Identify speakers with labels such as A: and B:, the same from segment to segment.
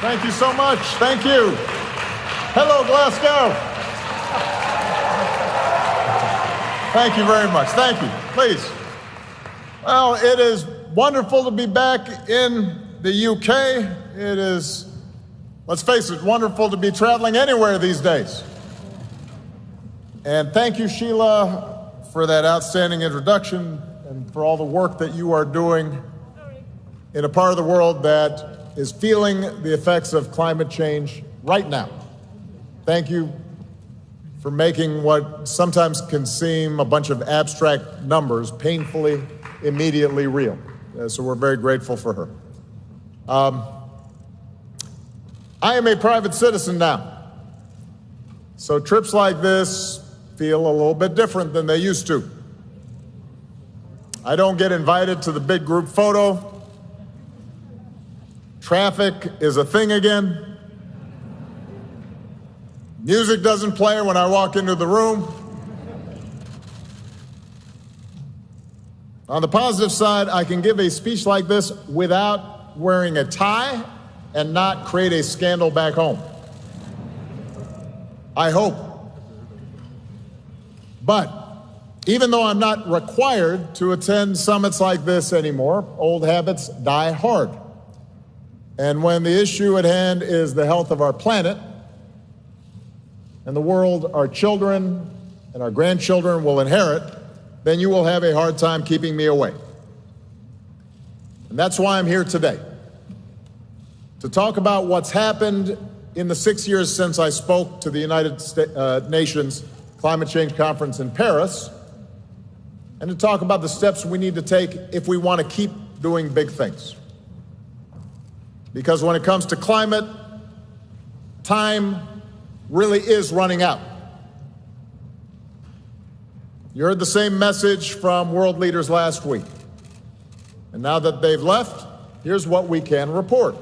A: Thank you so much. Thank you. Hello, Glasgow. Thank you very much. Thank you. Please. Well, it is wonderful to be back in the UK. It is, let's face it, wonderful to be traveling anywhere these days. And thank you, Sheila, for that outstanding introduction and for all the work that you are doing in a part of the world that is feeling the effects of climate change right now. Thank you for making what sometimes can seem a bunch of abstract numbers painfully, immediately real. So we're very grateful for her. I am a private citizen now. So trips like this feel a little bit different than they used to. I don't get invited to the big group photo. Traffic is a thing again. Music doesn't play when I walk into the room. On the positive side, I can give a speech like this without wearing a tie and not create a scandal back home. I hope. But even though I'm not required to attend summits like this anymore, old habits die hard. And when the issue at hand is the health of our planet and the world our children and our grandchildren will inherit, then you will have a hard time keeping me away. And that's why I'm here today, to talk about what's happened in the 6 years since I spoke to the United Nations Climate Change Conference in Paris, and to talk about the steps we need to take if we want to keep doing big things. Because when it comes to climate, time really is running out. You heard the same message from world leaders last week. And now that they've left, here's what we can report.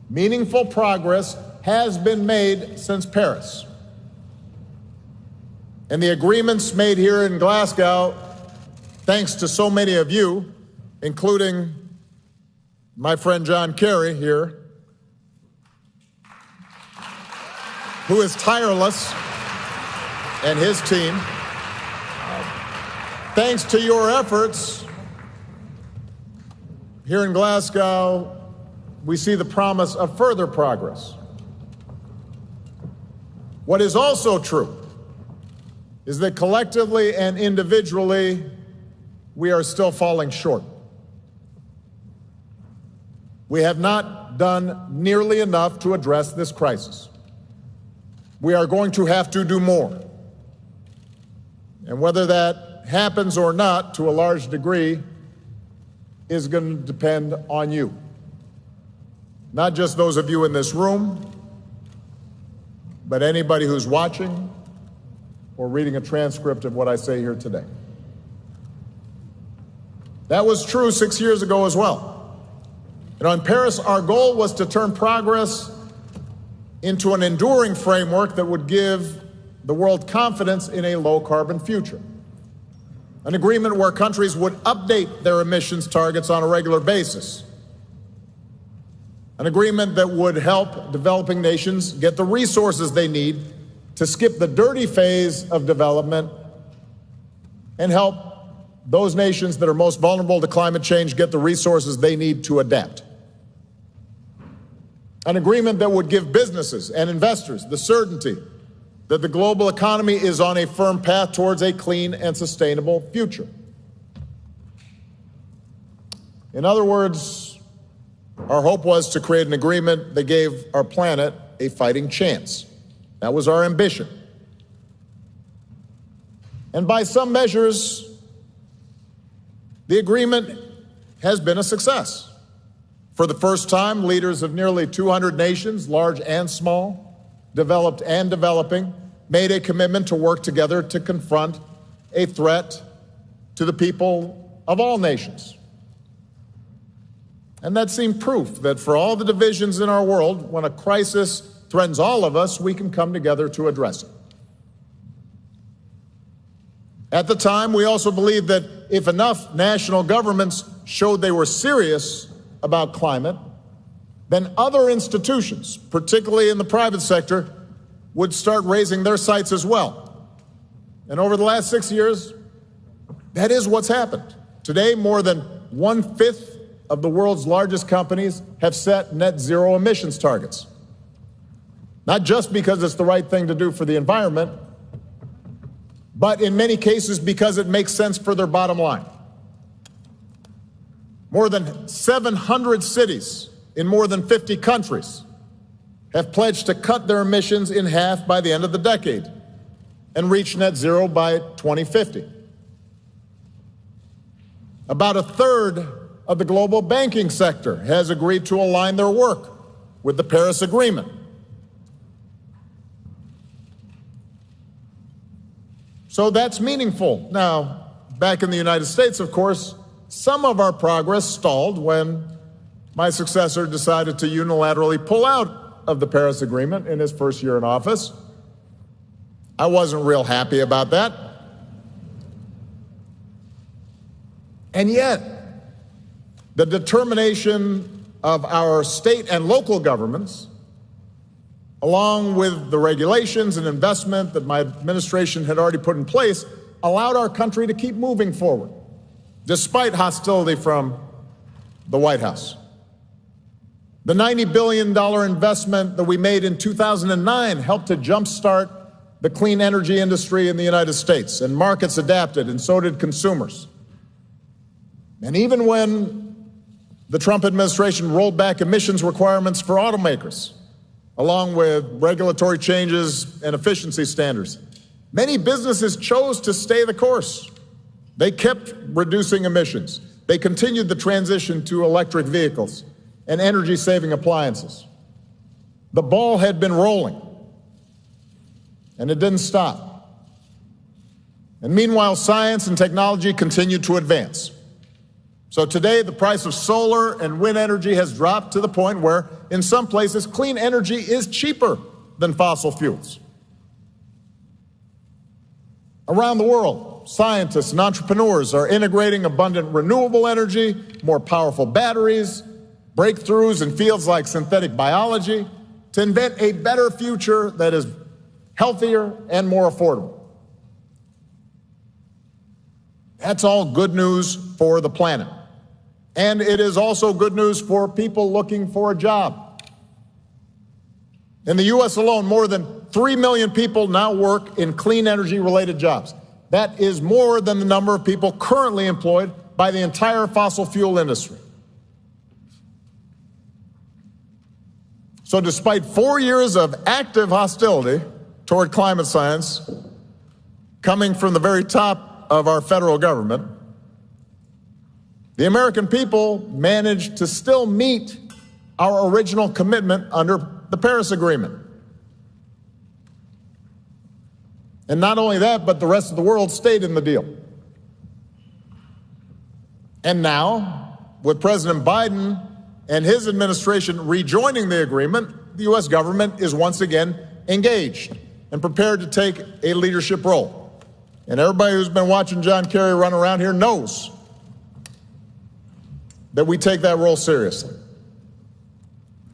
A: Meaningful progress has been made since Paris. And the agreements made here in Glasgow, thanks to so many of you, including my friend John Kerry here, who is tireless, and his team. Thanks to your efforts here in Glasgow, we see the promise of further progress. What is also true is that collectively and individually, we are still falling short. We have not done nearly enough to address this crisis. We are going to have to do more. And whether that happens or not, to a large degree, is going to depend on you. Not just those of you in this room, but anybody who's watching or reading a transcript of what I say here today. That was true 6 years ago as well. In Paris, our goal was to turn progress into an enduring framework that would give the world confidence in a low-carbon future. An agreement where countries would update their emissions targets on a regular basis. An agreement that would help developing nations get the resources they need to skip the dirty phase of development and help those nations that are most vulnerable to climate change get the resources they need to adapt. An agreement that would give businesses and investors the certainty that the global economy is on a firm path towards a clean and sustainable future. In other words, our hope was to create an agreement that gave our planet a fighting chance. That was our ambition. And by some measures, the agreement has been a success. For the first time, leaders of nearly 200 nations, large and small, developed and developing, made a commitment to work together to confront a threat to the people of all nations. And that seemed proof that for all the divisions in our world, when a crisis threatens all of us, we can come together to address it. At the time, we also believed that if enough national governments showed they were serious about climate, then other institutions, particularly in the private sector, would start raising their sights as well. And over the last 6 years, that is what's happened. Today, more than 1/5 of the world's largest companies have set net zero emissions targets. Not just because it's the right thing to do for the environment, but in many cases because it makes sense for their bottom line. More than 700 cities in more than 50 countries have pledged to cut their emissions in half by the end of the decade and reach net zero by 2050. About a third of the global banking sector has agreed to align their work with the Paris Agreement. So that's meaningful. Now, back in the United States, of course, some of our progress stalled when my successor decided to unilaterally pull out of the Paris Agreement in his first year in office. I wasn't real happy about that. And yet, the determination of our state and local governments, along with the regulations and investment that my administration had already put in place, allowed our country to keep moving forward, despite hostility from the White House. The $90 billion investment that we made in 2009 helped to jumpstart the clean energy industry in the United States, and markets adapted, and so did consumers. And even when the Trump administration rolled back emissions requirements for automakers, along with regulatory changes and efficiency standards, many businesses chose to stay the course. They kept reducing emissions. They continued the transition to electric vehicles and energy-saving appliances. The ball had been rolling, and it didn't stop. And meanwhile, science and technology continued to advance. So today, the price of solar and wind energy has dropped to the point where, in some places, clean energy is cheaper than fossil fuels. Around the world, scientists and entrepreneurs are integrating abundant renewable energy, more powerful batteries, breakthroughs in fields like synthetic biology to invent a better future that is healthier and more affordable. That's all good news for the planet. And it is also good news for people looking for a job. In the U.S. alone, more than 3 million people now work in clean energy-related jobs. That is more than the number of people currently employed by the entire fossil fuel industry. So despite 4 years of active hostility toward climate science coming from the very top of our federal government, the American people managed to still meet our original commitment under the Paris Agreement. And not only that, but the rest of the world stayed in the deal. And now, with President Biden and his administration rejoining the agreement, the U.S. government is once again engaged and prepared to take a leadership role. And everybody who's been watching John Kerry run around here knows that we take that role seriously.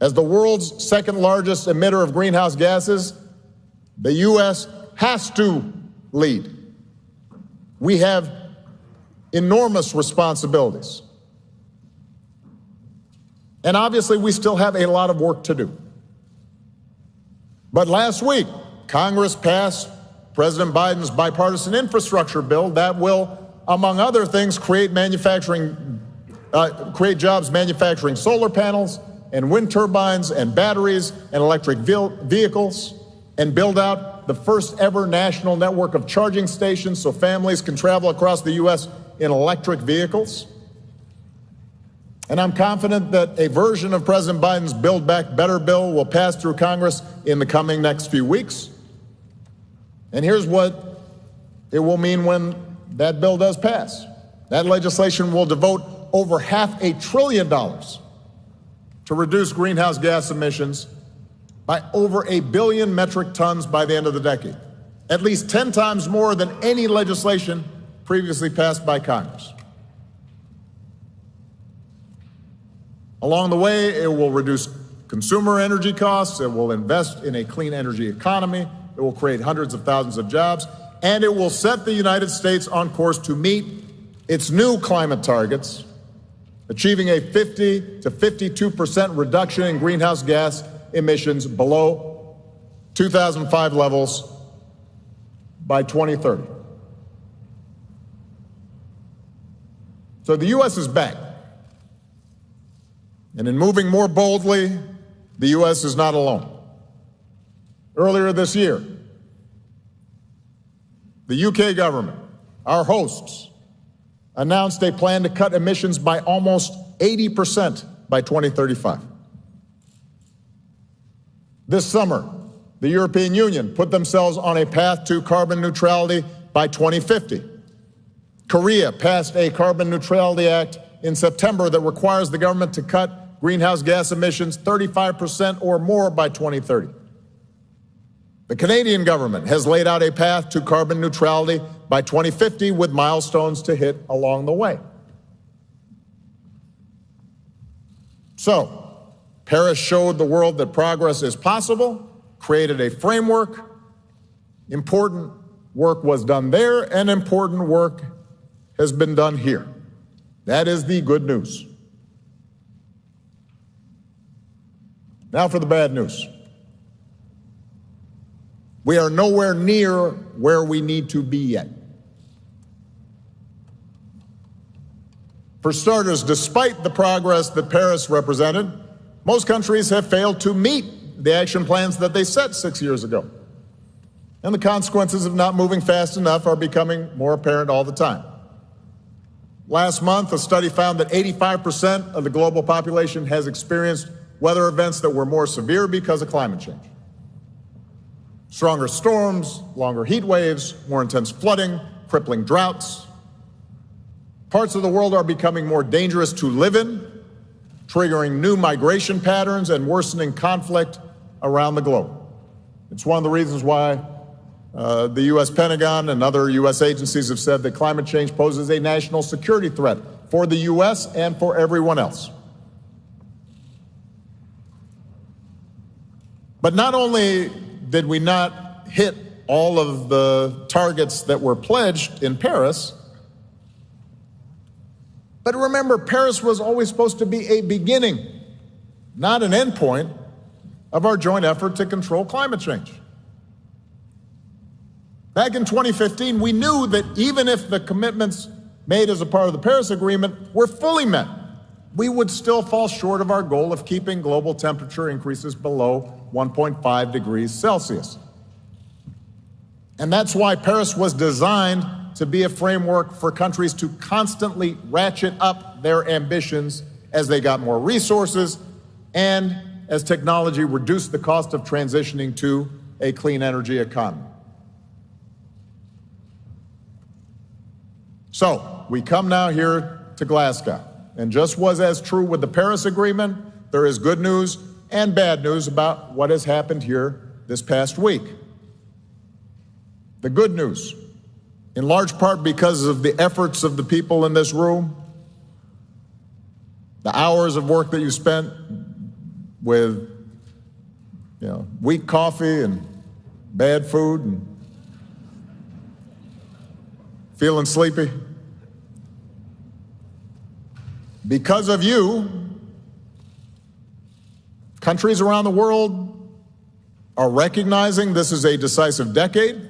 A: As the world's second largest emitter of greenhouse gases, the U.S. has to lead. We have enormous responsibilities. And obviously, we still have a lot of work to do. But last week, Congress passed President Biden's bipartisan infrastructure bill that will, among other things, create jobs manufacturing solar panels and wind turbines and batteries and electric vehicles, and build out the first ever national network of charging stations so families can travel across the U.S. in electric vehicles. And I'm confident that a version of President Biden's Build Back Better bill will pass through Congress in the coming next few weeks. And here's what it will mean when that bill does pass. That legislation will devote over $500 billion to reduce greenhouse gas emissions by over 1 billion metric tons by the end of the decade, at least 10 times more than any legislation previously passed by Congress. Along the way, it will reduce consumer energy costs, it will invest in a clean energy economy, it will create hundreds of thousands of jobs, and it will set the United States on course to meet its new climate targets, achieving a 50 to 52% reduction in greenhouse gas emissions below 2005 levels by 2030. So the U.S. is back. And in moving more boldly, the U.S. is not alone. Earlier this year, the UK government, our hosts, announced a plan to cut emissions by almost 80% by 2035. This summer, the European Union put themselves on a path to carbon neutrality by 2050. Korea passed a Carbon Neutrality Act in September that requires the government to cut greenhouse gas emissions 35% or more by 2030. The Canadian government has laid out a path to carbon neutrality by 2050 with milestones to hit along the way. So, Paris showed the world that progress is possible, created a framework. Important work was done there, and important work has been done here. That is the good news. Now for the bad news. We are nowhere near where we need to be yet. For starters, despite the progress that Paris represented, most countries have failed to meet the action plans that they set 6 years ago. And the consequences of not moving fast enough are becoming more apparent all the time. Last month, a study found that 85% of the global population has experienced weather events that were more severe because of climate change. Stronger storms, longer heat waves, more intense flooding, crippling droughts. Parts of the world are becoming more dangerous to live in, triggering new migration patterns and worsening conflict around the globe. It's one of the reasons why the U.S. Pentagon and other U.S. agencies have said that climate change poses a national security threat for the U.S. and for everyone else. But not only did we not hit all of the targets that were pledged in Paris, but remember, Paris was always supposed to be a beginning, not an endpoint, of our joint effort to control climate change. Back in 2015, we knew that even if the commitments made as a part of the Paris Agreement were fully met, we would still fall short of our goal of keeping global temperature increases below 1.5 degrees Celsius. And that's why Paris was designed to be a framework for countries to constantly ratchet up their ambitions as they got more resources and as technology reduced the cost of transitioning to a clean energy economy. So, we come now here to Glasgow, and just was as true with the Paris Agreement, there is good news and bad news about what has happened here this past week. The good news, in large part because of the efforts of the people in this room, the hours of work that you spent with, weak coffee and bad food and feeling sleepy. Because of you, countries around the world are recognizing this is a decisive decade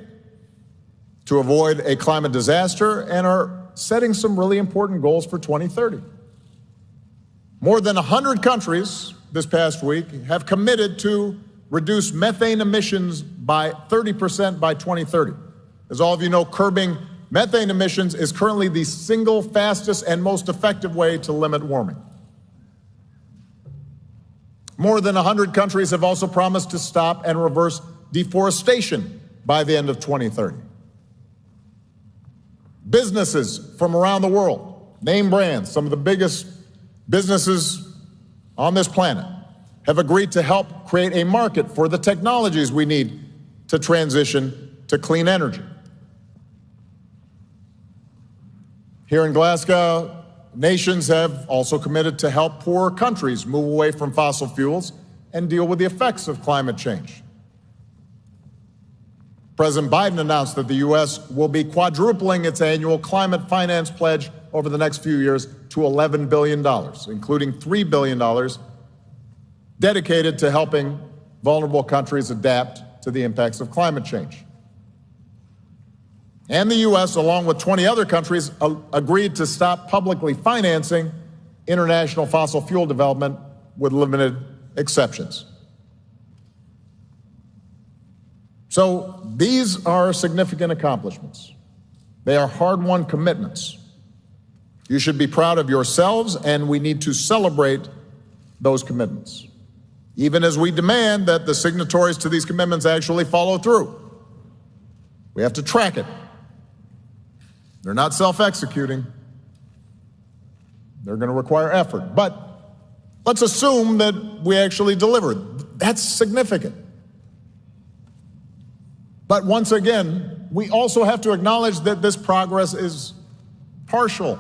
A: to avoid a climate disaster and are setting some really important goals for 2030. More than 100 countries this past week have committed to reduce methane emissions by 30% by 2030. As all of you know, curbing methane emissions is currently the single fastest and most effective way to limit warming. More than 100 countries have also promised to stop and reverse deforestation by the end of 2030. Businesses from around the world, name brands, some of the biggest businesses on this planet, have agreed to help create a market for the technologies we need to transition to clean energy. Here in Glasgow, nations have also committed to help poorer countries move away from fossil fuels and deal with the effects of climate change. President Biden announced that the U.S. will be quadrupling its annual climate finance pledge over the next few years to $11 billion, including $3 billion dedicated to helping vulnerable countries adapt to the impacts of climate change. And the U.S., along with 20 other countries, agreed to stop publicly financing international fossil fuel development with limited exceptions. So these are significant accomplishments. They are hard-won commitments. You should be proud of yourselves, and we need to celebrate those commitments, even as we demand that the signatories to these commitments actually follow through. We have to track it. They're not self-executing. They're going to require effort. But let's assume that we actually deliver. That's significant. But once again, we also have to acknowledge that this progress is partial.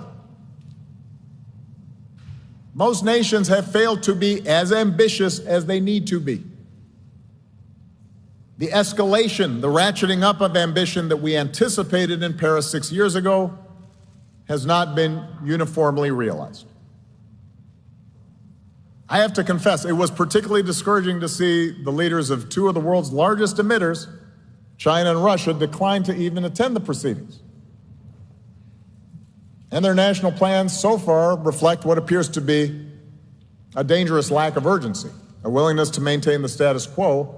A: Most nations have failed to be as ambitious as they need to be. The escalation, the ratcheting up of ambition that we anticipated in Paris 6 years ago has not been uniformly realized. I have to confess, it was particularly discouraging to see the leaders of two of the world's largest emitters, China and Russia, decline to even attend the proceedings. And their national plans so far reflect what appears to be a dangerous lack of urgency, a willingness to maintain the status quo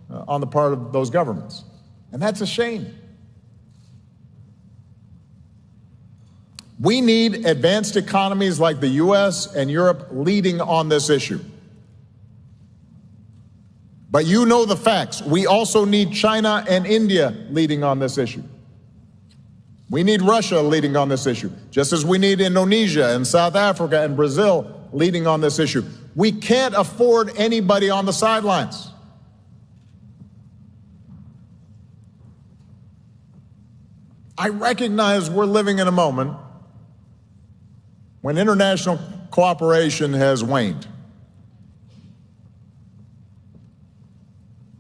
A: on the part of those governments. And that's a shame. We need advanced economies like the U.S. and Europe leading on this issue. But you know the facts. We also need China and India leading on this issue. We need Russia leading on this issue, just as we need Indonesia and South Africa and Brazil leading on this issue. We can't afford anybody on the sidelines. I recognize we're living in a moment when international cooperation has waned.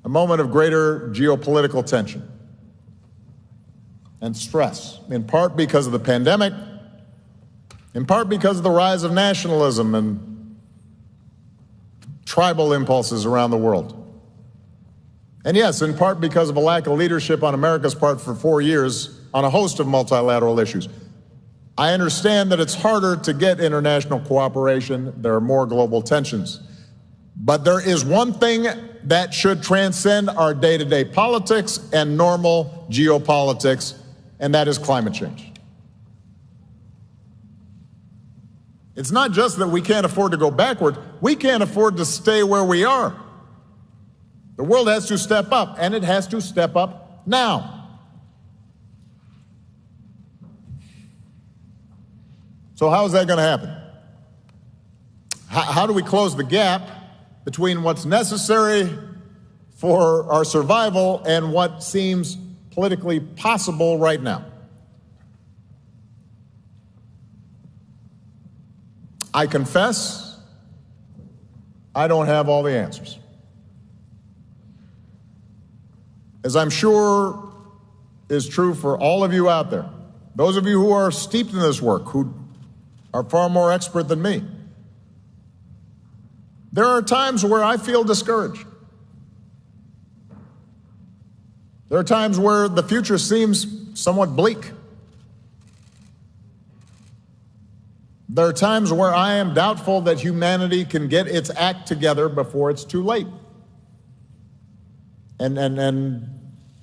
A: A moment of greater geopolitical tension and stress, in part because of the pandemic, in part because of the rise of nationalism and tribal impulses around the world. And yes, in part because of a lack of leadership on America's part for 4 years on a host of multilateral issues. I understand that it's harder to get international cooperation. There are more global tensions. But there is one thing that should transcend our day-to-day politics and normal geopolitics, and that is climate change. It's not just that we can't afford to go backward, we can't afford to stay where we are. The world has to step up, and it has to step up now. So how is that going to happen? How do we close the gap between what's necessary for our survival and what seems politically possible right now? I confess, I don't have all the answers. As I'm sure is true for all of you out there, those of you who are steeped in this work, who are far more expert than me, there are times where I feel discouraged. There are times where the future seems somewhat bleak. There are times where I am doubtful that humanity can get its act together before it's too late. And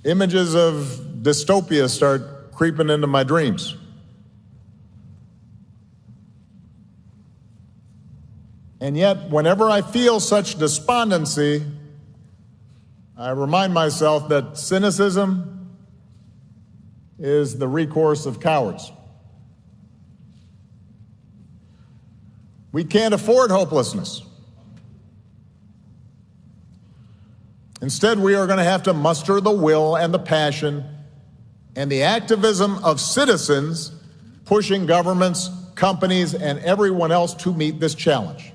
A: images of dystopia start creeping into my dreams. And yet, whenever I feel such despondency, I remind myself that cynicism is the recourse of cowards. We can't afford hopelessness. Instead, we are going to have to muster the will and the passion and the activism of citizens pushing governments, companies, and everyone else to meet this challenge.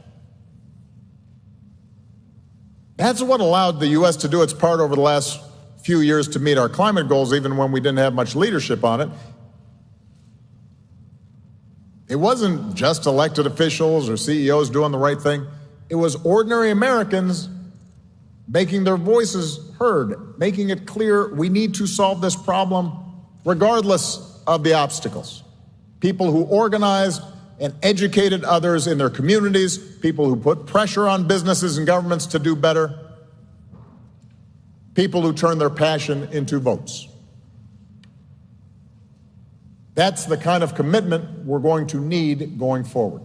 A: That's what allowed the U.S. to do its part over the last few years to meet our climate goals, even when we didn't have much leadership on it. It wasn't just elected officials or CEOs doing the right thing. It was ordinary Americans making their voices heard, making it clear we need to solve this problem regardless of the obstacles. People who organized and educated others in their communities, people who put pressure on businesses and governments to do better, people who turn their passion into votes. That's the kind of commitment we're going to need going forward.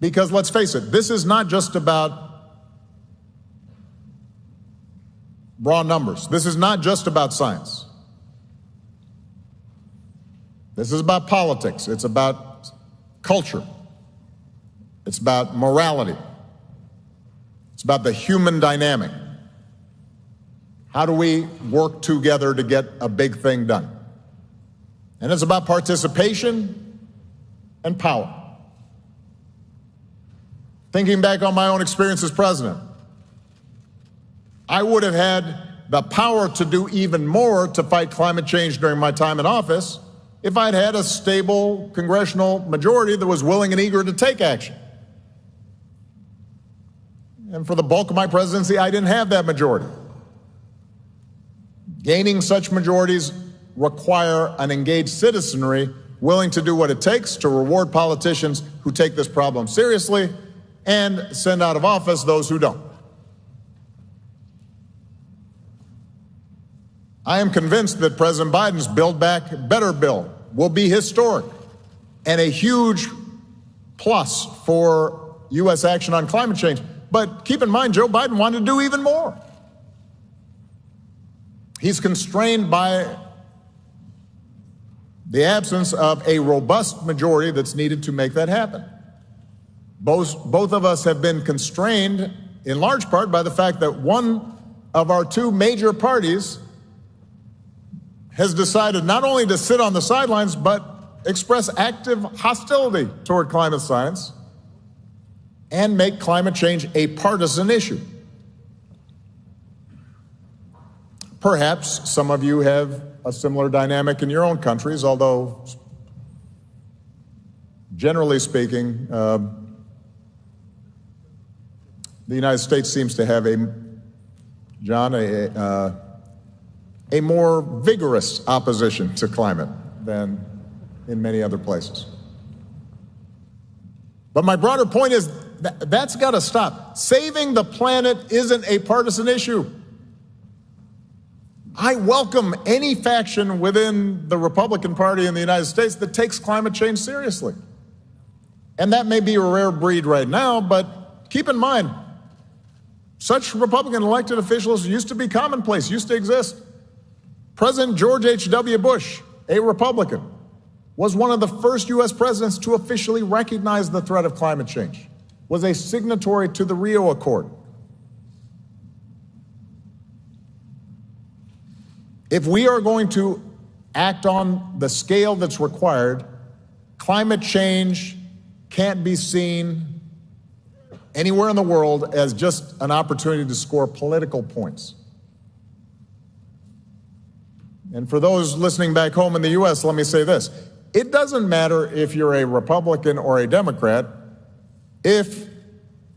A: Because let's face it, this is not just about raw numbers. This is not just about science. This is about politics. It's about culture. It's about morality. It's about the human dynamic. How do we work together to get a big thing done? And it's about participation and power. Thinking back on my own experience as president, I would have had the power to do even more to fight climate change during my time in office if I'd had a stable congressional majority that was willing and eager to take action. And for the bulk of my presidency, I didn't have that majority. Gaining such majorities require an engaged citizenry willing to do what it takes to reward politicians who take this problem seriously and send out of office those who don't. I am convinced that President Biden's Build Back Better bill will be historic and a huge plus for U.S. action on climate change. But keep in mind, Joe Biden wanted to do even more. He's constrained by the absence of a robust majority that's needed to make that happen. Both of us have been constrained in large part by the fact that one of our two major parties has decided not only to sit on the sidelines, but express active hostility toward climate science and make climate change a partisan issue. Perhaps some of you have a similar dynamic in your own countries, although generally speaking, the United States seems to have a more vigorous opposition to climate than in many other places. But my broader point is that's got to stop. Saving the planet isn't a partisan issue. I welcome any faction within the Republican Party in the United States that takes climate change seriously. And that may be a rare breed right now, but keep in mind, such Republican elected officials used to be commonplace, used to exist. President George H.W. Bush, a Republican, was one of the first U.S. presidents to officially recognize the threat of climate change, was a signatory to the Rio Accord. If we are going to act on the scale that's required, climate change can't be seen anywhere in the world as just an opportunity to score political points. And for those listening back home in the U.S., let me say this. It doesn't matter if you're a Republican or a Democrat. If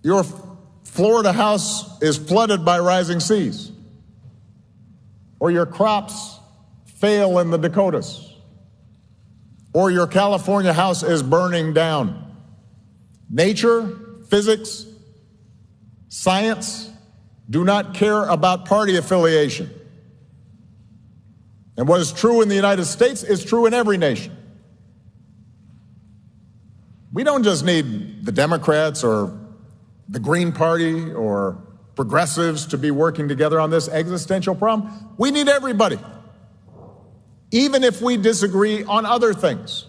A: your Florida house is flooded by rising seas, or your crops fail in the Dakotas, or your California house is burning down. Nature, physics, science do not care about party affiliation. And what is true in the United States is true in every nation. We don't just need the Democrats or the Green Party or progressives to be working together on this existential problem. We need everybody, even if we disagree on other things.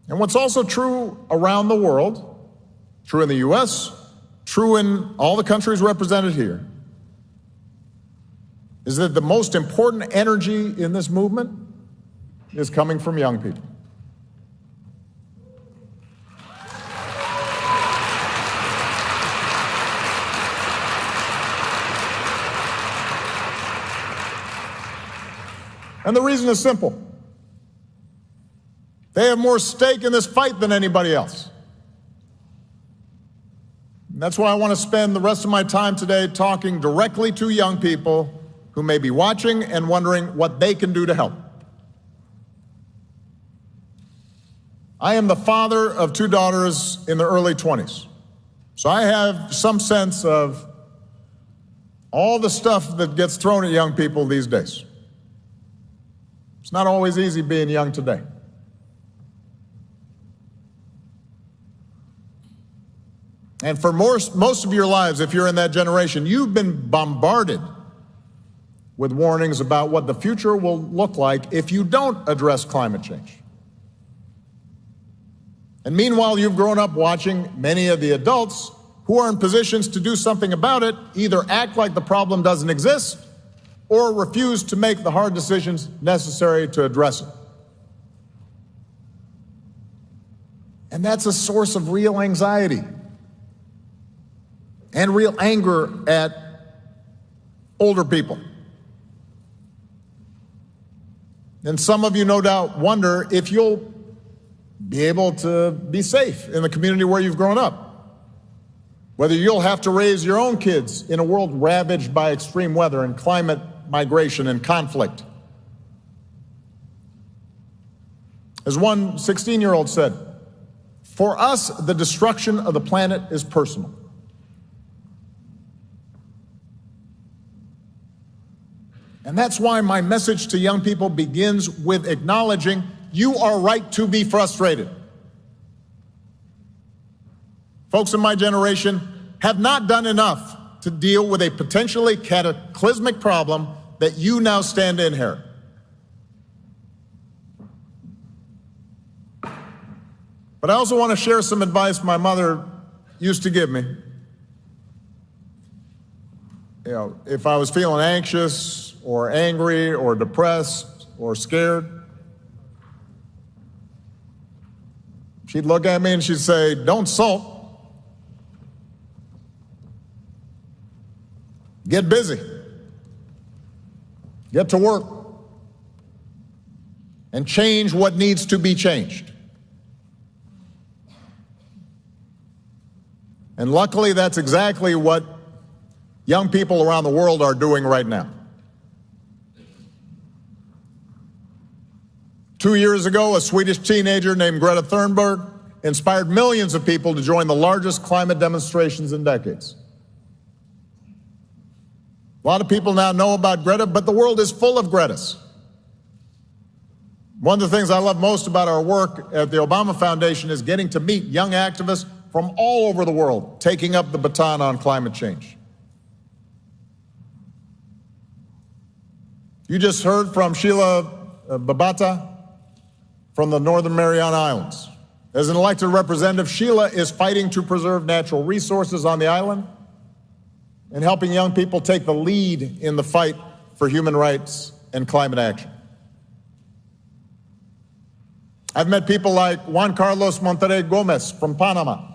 A: And what's also true around the world, true in the U.S., true in all the countries represented here, is that the most important energy in this movement is coming from young people. And the reason is simple. They have more stake in this fight than anybody else. And that's why I want to spend the rest of my time today talking directly to young people who may be watching and wondering what they can do to help. I am the father of two daughters in their early 20s. So I have some sense of all the stuff that gets thrown at young people these days. It's not always easy being young today. And for most of your lives, if you're in that generation, you've been bombarded with warnings about what the future will look like if you don't address climate change. And meanwhile, you've grown up watching many of the adults who are in positions to do something about it either act like the problem doesn't exist or refuse to make the hard decisions necessary to address it. And that's a source of real anxiety and real anger at older people. And some of you no doubt wonder if you'll be able to be safe in the community where you've grown up, whether you'll have to raise your own kids in a world ravaged by extreme weather and climate migration and conflict. As one 16-year-old said, "For us, the destruction of the planet is personal." And that's why my message to young people begins with acknowledging you are right to be frustrated. Folks in my generation have not done enough to deal with a potentially cataclysmic problem that you now stand to inherit. But I also want to share some advice my mother used to give me. You know, if I was feeling anxious or angry or depressed or scared, she'd look at me and she'd say, "Don't sulk. Get busy. Get to work. And change what needs to be changed." And luckily, that's exactly what young people around the world are doing right now. 2 years ago, a Swedish teenager named Greta Thunberg inspired millions of people to join the largest climate demonstrations in decades. A lot of people now know about Greta, but the world is full of Gretas. One of the things I love most about our work at the Obama Foundation is getting to meet young activists from all over the world taking up the baton on climate change. You just heard from Sheila Babata from the Northern Mariana Islands. As an elected representative, Sheila is fighting to preserve natural resources on the island and helping young people take the lead in the fight for human rights and climate action. I've met people like Juan Carlos Monterrey Gomez from Panama.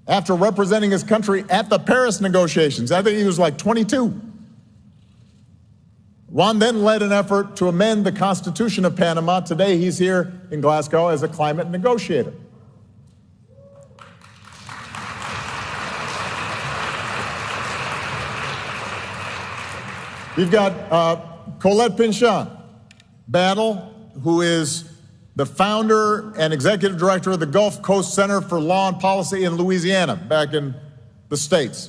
A: After representing his country at the Paris negotiations, I think he was like 22. Juan then led an effort to amend the Constitution of Panama. Today he's here in Glasgow as a climate negotiator. You've got Colette Pinchin Battle, who is the founder and executive director of the Gulf Coast Center for Law and Policy in Louisiana, back in the States.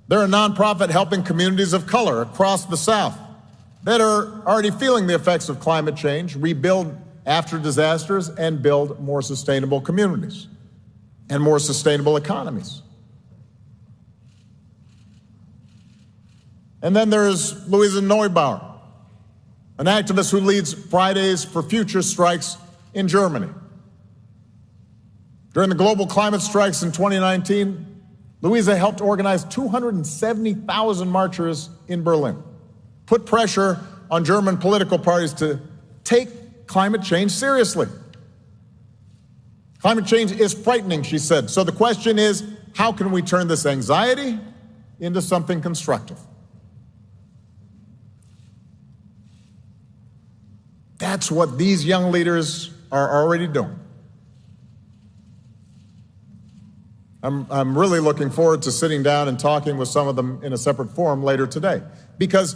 A: They're a nonprofit helping communities of color across the South that are already feeling the effects of climate change, rebuild after disasters, and build more sustainable communities and more sustainable economies. And then there's Louisa Neubauer, an activist who leads Fridays for Future strikes in Germany. During the global climate strikes in 2019, Louisa helped organize 270,000 marchers in Berlin, put pressure on German political parties to take climate change seriously. Climate change is frightening, she said. So the question is, how can we turn this anxiety into something constructive? That's what these young leaders are already doing. I'm really looking forward to sitting down and talking with some of them in a separate forum later today, because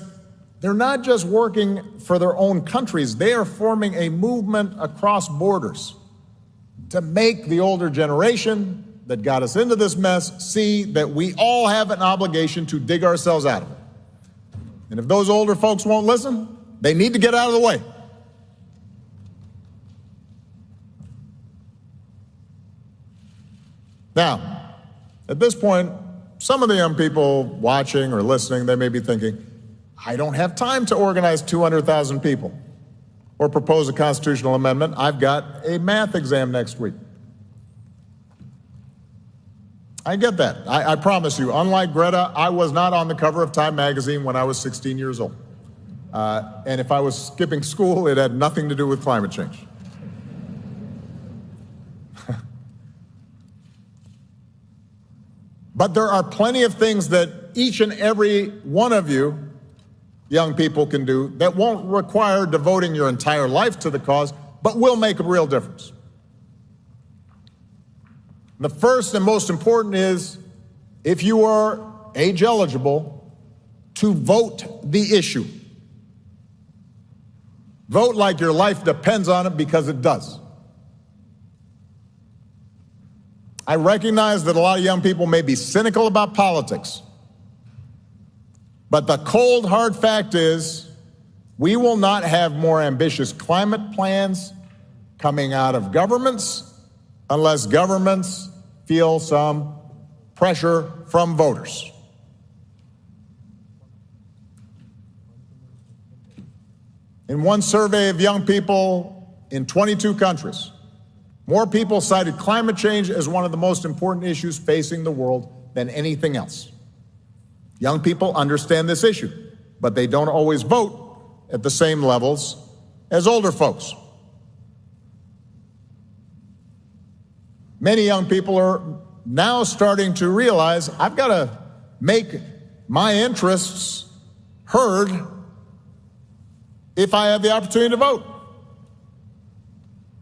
A: they're not just working for their own countries, they are forming a movement across borders to make the older generation that got us into this mess see that we all have an obligation to dig ourselves out of it. And if those older folks won't listen, they need to get out of the way. Now, at this point, some of the young people watching or listening, they may be thinking, I don't have time to organize 200,000 people or propose a constitutional amendment. I've got a math exam next week. I get that. I promise you, unlike Greta, I was not on the cover of Time magazine when I was 16 years old. And if I was skipping school, it had nothing to do with climate change. But there are plenty of things that each and every one of you young people can do that won't require devoting your entire life to the cause, but will make a real difference. The first and most important is, if you are age eligible, to vote the issue. Vote like your life depends on it, because it does. I recognize that a lot of young people may be cynical about politics, but the cold, hard fact is we will not have more ambitious climate plans coming out of governments unless governments feel some pressure from voters. In one survey of young people in 22 countries, more people cited climate change as one of the most important issues facing the world than anything else. Young people understand this issue, but they don't always vote at the same levels as older folks. Many young people are now starting to realize, I've got to make my interests heard if I have the opportunity to vote.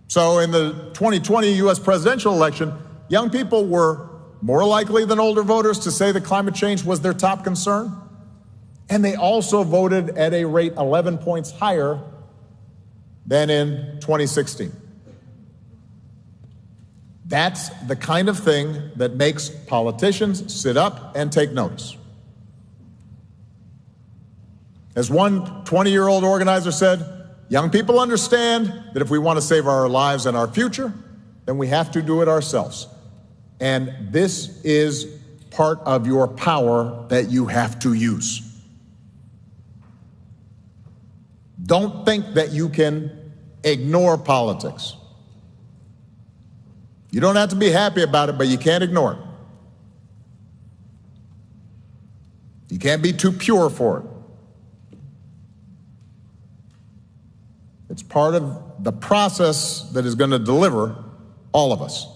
A: So in the 2020 U.S. presidential election, young people were more likely than older voters to say that climate change was their top concern. And they also voted at a rate 11 points higher than in 2016. That's the kind of thing that makes politicians sit up and take notice. As one 20-year-old organizer said, young people understand that if we want to save our lives and our future, then we have to do it ourselves. And this is part of your power that you have to use. Don't think that you can ignore politics. You don't have to be happy about it, but you can't ignore it. You can't be too pure for it. It's part of the process that is going to deliver all of us.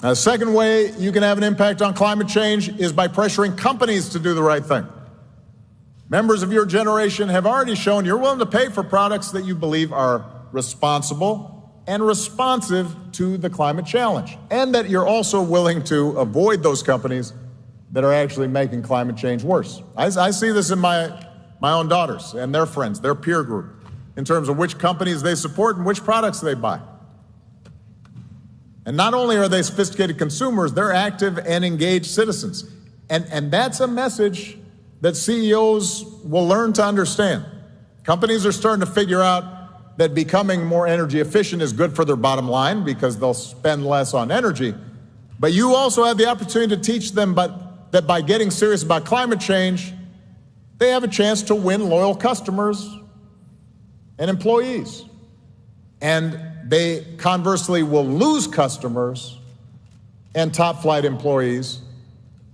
A: Now, the second way you can have an impact on climate change is by pressuring companies to do the right thing. Members of your generation have already shown you're willing to pay for products that you believe are responsible and responsive to the climate challenge, and that you're also willing to avoid those companies that are actually making climate change worse. I see this in my own daughters and their friends, their peer group, in terms of which companies they support and which products they buy. And not only are they sophisticated consumers, they're active and engaged citizens. And that's a message that CEOs will learn to understand. Companies are starting to figure out that becoming more energy efficient is good for their bottom line because they'll spend less on energy. But you also have the opportunity to teach them that by getting serious about climate change, they have a chance to win loyal customers and employees. And they conversely will lose customers and top flight employees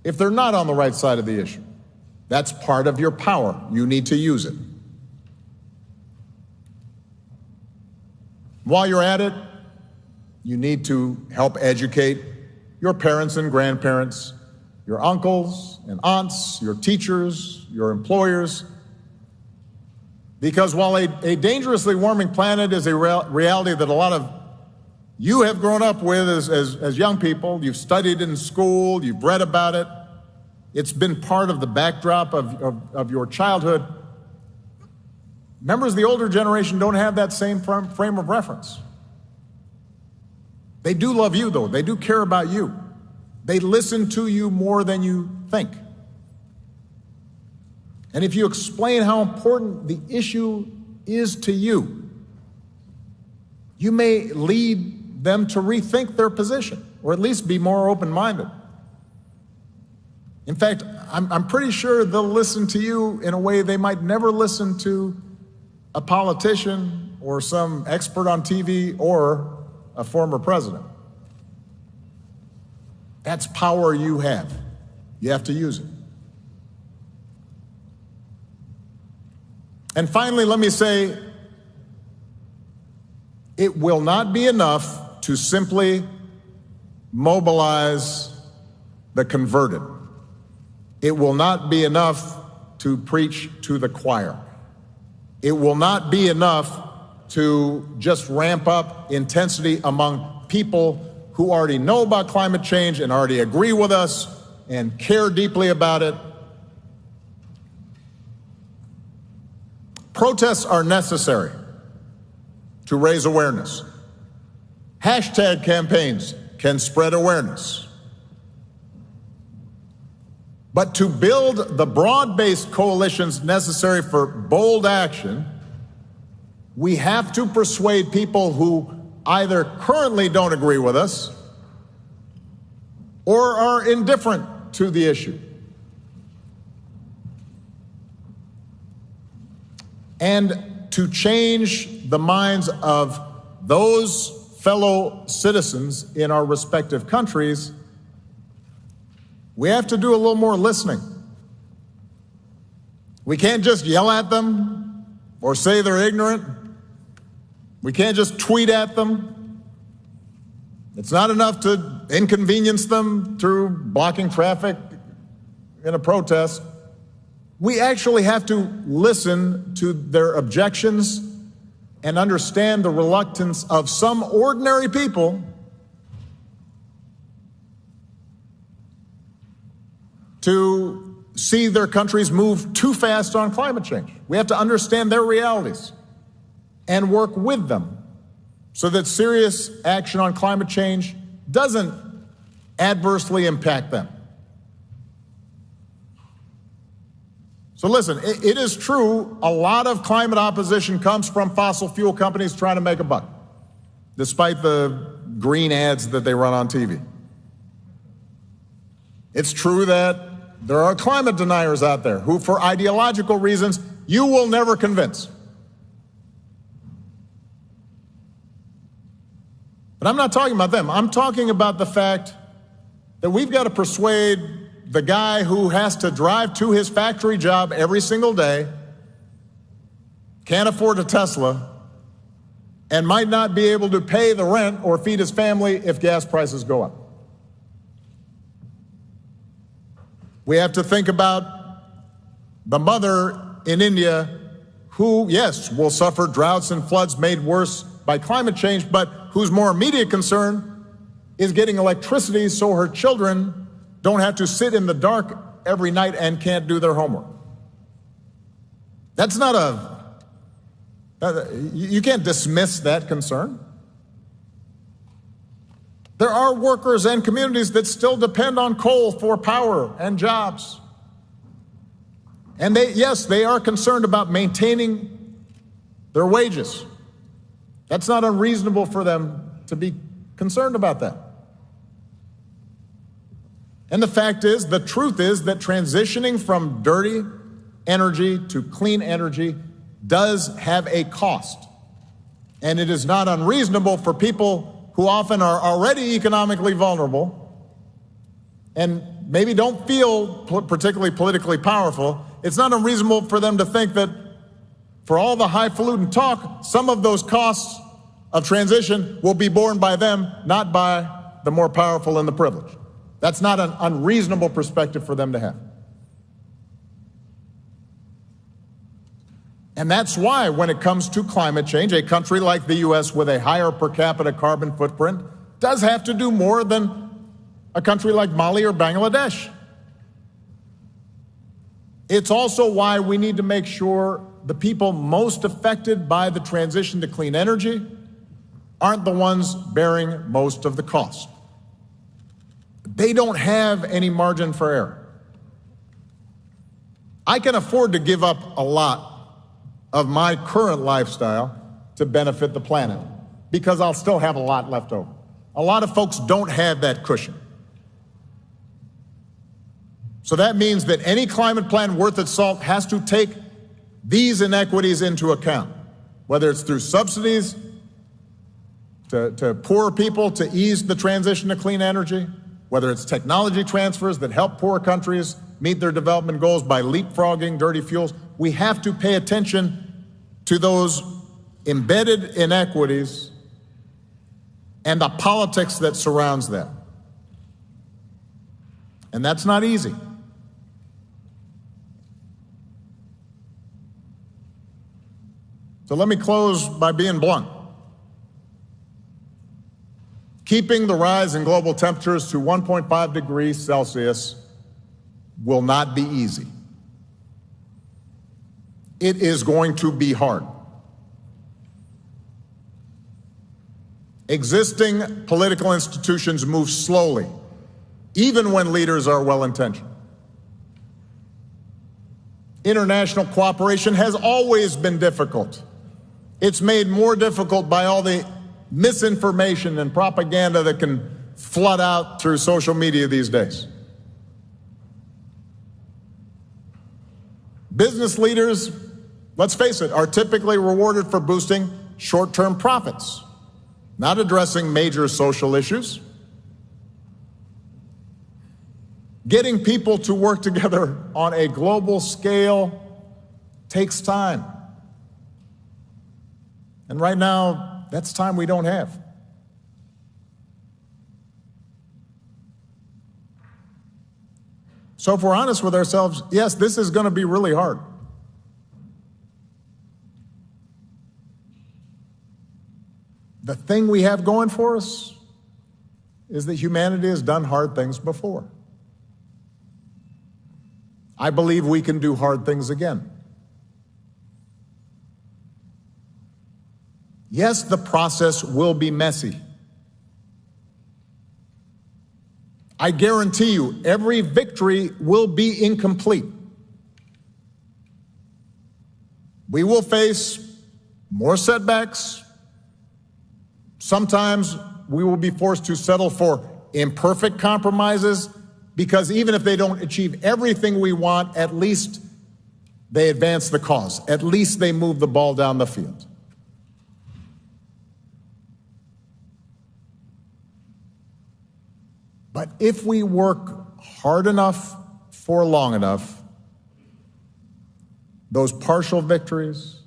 A: if they're not on the right side of the issue. That's part of your power. You need to use it. While you're at it, you need to help educate your parents and grandparents, your uncles and aunts, your teachers, your employers. Because while a dangerously warming planet is a reality that a lot of you have grown up with as young people, you've studied in school, you've read about it, it's been part of the backdrop of your childhood. Members of the older generation don't have that same frame of reference. They do love you, though. They do care about you. They listen to you more than you think. And if you explain how important the issue is to you, you may lead them to rethink their position, or at least be more open-minded. In fact, I'm pretty sure they'll listen to you in a way they might never listen to a politician or some expert on TV or a former president. That's power you have. You have to use it. And finally, let me say, it will not be enough to simply mobilize the converted. It will not be enough to preach to the choir. It will not be enough to just ramp up intensity among people who already know about climate change and already agree with us and care deeply about it. Protests are necessary to raise awareness. Hashtag campaigns can spread awareness. But to build the broad-based coalitions necessary for bold action, we have to persuade people who either currently don't agree with us or are indifferent to the issue. And to change the minds of those fellow citizens in our respective countries, we have to do a little more listening. We can't just yell at them or say they're ignorant. We can't just tweet at them. It's not enough to inconvenience them through blocking traffic in a protest. We actually have to listen to their objections and understand the reluctance of some ordinary people to see their countries move too fast on climate change. We have to understand their realities and work with them so that serious action on climate change doesn't adversely impact them. So listen, it is true, a lot of climate opposition comes from fossil fuel companies trying to make a buck, despite the green ads that they run on TV. It's true that there are climate deniers out there who, for ideological reasons, you will never convince. But I'm not talking about them. I'm talking about the fact that we've got to persuade the guy who has to drive to his factory job every single day, can't afford a Tesla, and might not be able to pay the rent or feed his family if gas prices go up. We have to think about the mother in India who, yes, will suffer droughts and floods made worse by climate change, but whose more immediate concern is getting electricity so her children don't have to sit in the dark every night and can't do their homework. That's not you can't dismiss that concern. There are workers and communities that still depend on coal for power and jobs. And they are concerned about maintaining their wages. That's not unreasonable for them to be concerned about that. And the truth is that transitioning from dirty energy to clean energy does have a cost. And it is not unreasonable for people who often are already economically vulnerable and maybe don't feel particularly politically powerful. It's not unreasonable for them to think that for all the highfalutin talk, some of those costs of transition will be borne by them, not by the more powerful and the privileged. That's not an unreasonable perspective for them to have. And that's why, when it comes to climate change, a country like the U.S. with a higher per capita carbon footprint does have to do more than a country like Mali or Bangladesh. It's also why we need to make sure the people most affected by the transition to clean energy aren't the ones bearing most of the cost. They don't have any margin for error. I can afford to give up a lot of my current lifestyle to benefit the planet because I'll still have a lot left over. A lot of folks don't have that cushion. So that means that any climate plan worth its salt has to take these inequities into account, whether it's through subsidies to poorer people to ease the transition to clean energy, whether it's technology transfers that help poor countries meet their development goals by leapfrogging dirty fuels. We have to pay attention to those embedded inequities and the politics that surrounds them. And that's not easy. So let me close by being blunt. Keeping the rise in global temperatures to 1.5 degrees Celsius will not be easy. It is going to be hard. Existing political institutions move slowly, even when leaders are well-intentioned. International cooperation has always been difficult. It's made more difficult by all the misinformation and propaganda that can flood out through social media these days. Business leaders, let's face it, are typically rewarded for boosting short-term profits, not addressing major social issues. Getting people to work together on a global scale takes time. And right now, that's time we don't have. So if we're honest with ourselves, yes, this is going to be really hard. The thing we have going for us is that humanity has done hard things before. I believe we can do hard things again. Yes, the process will be messy. I guarantee you, every victory will be incomplete. We will face more setbacks. Sometimes we will be forced to settle for imperfect compromises because even if they don't achieve everything we want, at least they advance the cause. At least they move the ball down the field. But if we work hard enough for long enough, those partial victories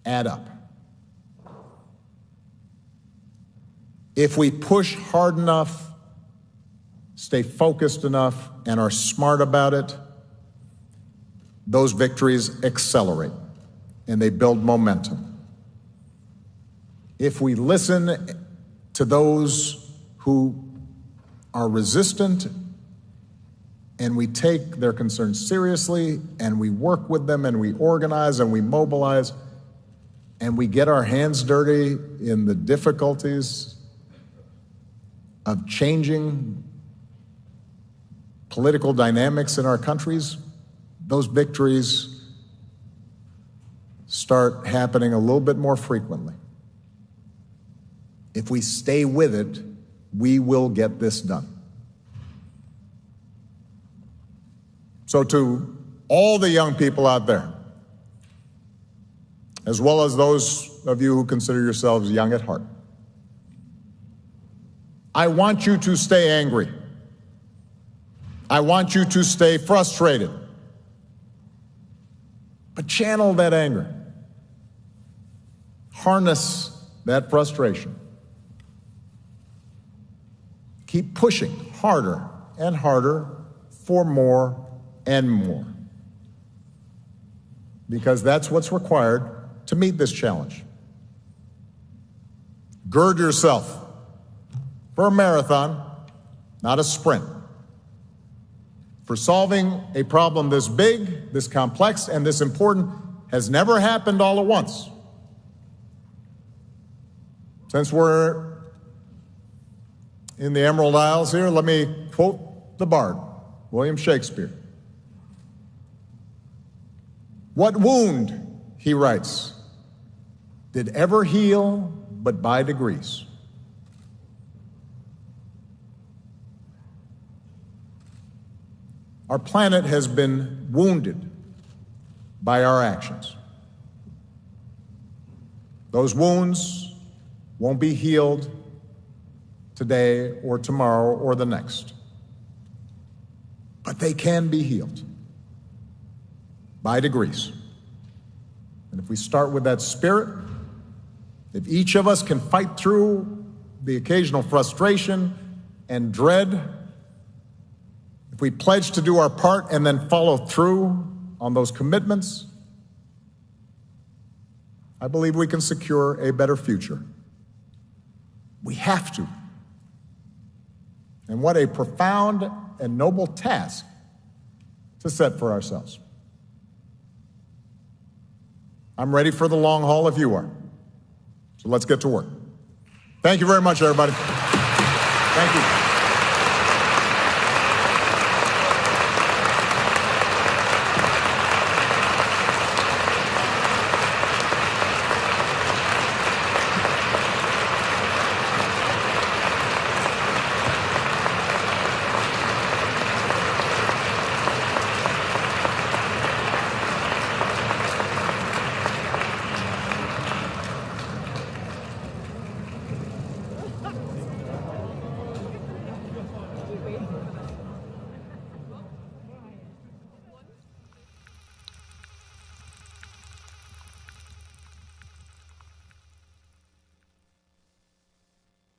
A: add up. If we push hard enough, stay focused enough, and are smart about it, those victories accelerate and they build momentum. If we listen to those who are resistant and we take their concerns seriously and we work with them and we organize and we mobilize and we get our hands dirty in the difficulties of changing political dynamics in our countries, those victories start happening a little bit more frequently. If we stay with it, we will get this done. So to all the young people out there, as well as those of you who consider yourselves young at heart, I want you to stay angry. I want you to stay frustrated. But channel that anger. Harness that frustration. Keep pushing harder and harder for more and more, because that's what's required to meet this challenge. Gird yourself for a marathon, not a sprint. For solving a problem this big, this complex, and this important has never happened all at once. Since we're in the Emerald Isles here, let me quote the bard, William Shakespeare. "What wound," he writes, "did ever heal but by degrees?" Our planet has been wounded by our actions. Those wounds won't be healed today or tomorrow or the next, but they can be healed by degrees. And if we start with that spirit, if each of us can fight through the occasional frustration and dread, if we pledge to do our part and then follow through on those commitments, I believe we can secure a better future. We have to. And what a profound and noble task to set for ourselves. I'm ready for the long haul if you are. So let's get to work. Thank you very much, everybody. Thank you.